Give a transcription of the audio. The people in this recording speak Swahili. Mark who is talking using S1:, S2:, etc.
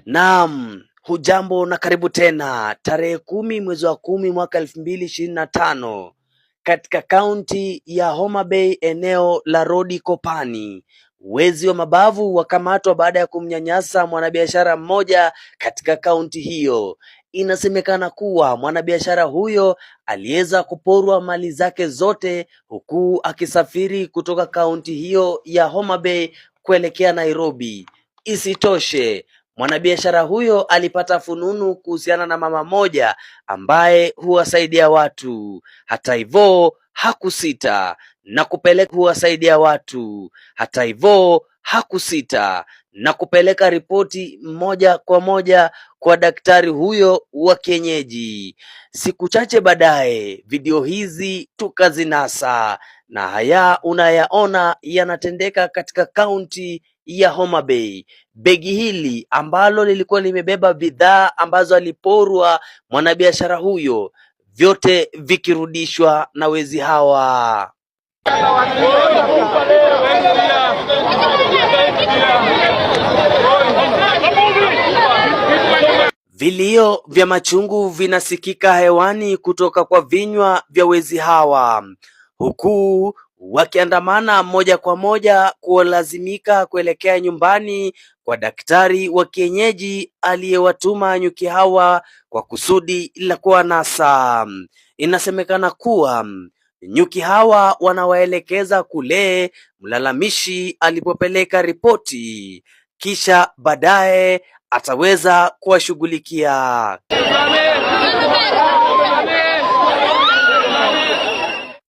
S1: Naam, hujambo na karibu tena. Tarehe 10 mwezi wa 10 mwaka 2025 katika kaunti ya Homa Bay, eneo la Rodi Kopani, wezi wa mabavu wakamatwa baada ya kumnyanyasa mwanabiashara mmoja katika kaunti hiyo. Inasemekana kuwa mwanabiashara huyo aliweza kuporwa mali zake zote huku akisafiri kutoka kaunti hiyo ya Homa Bay kuelekea Nairobi. Isitoshe, mwanabiashara huyo alipata fununu kuhusiana na mama moja ambaye huwasaidia watu. Hata hivyo hakusita na kupeleka ripoti moja kwa moja kwa daktari huyo wa kienyeji. Siku chache baadaye video hizi tukazinasa, na haya unayaona yanatendeka katika kaunti ya Homa Bay. Begi hili ambalo lilikuwa limebeba bidhaa ambazo aliporwa mwanabiashara huyo, vyote vikirudishwa na wezi hawa. Vilio vya machungu vinasikika hewani kutoka kwa vinywa vya wezi hawa, huku wakiandamana moja kwa moja kulazimika kuelekea nyumbani kwa daktari wa kienyeji aliyewatuma nyuki hawa kwa kusudi la kuwanasa. Inasemekana kuwa nyuki hawa wanawaelekeza kule mlalamishi alipopeleka ripoti, kisha baadaye ataweza kuwashughulikia.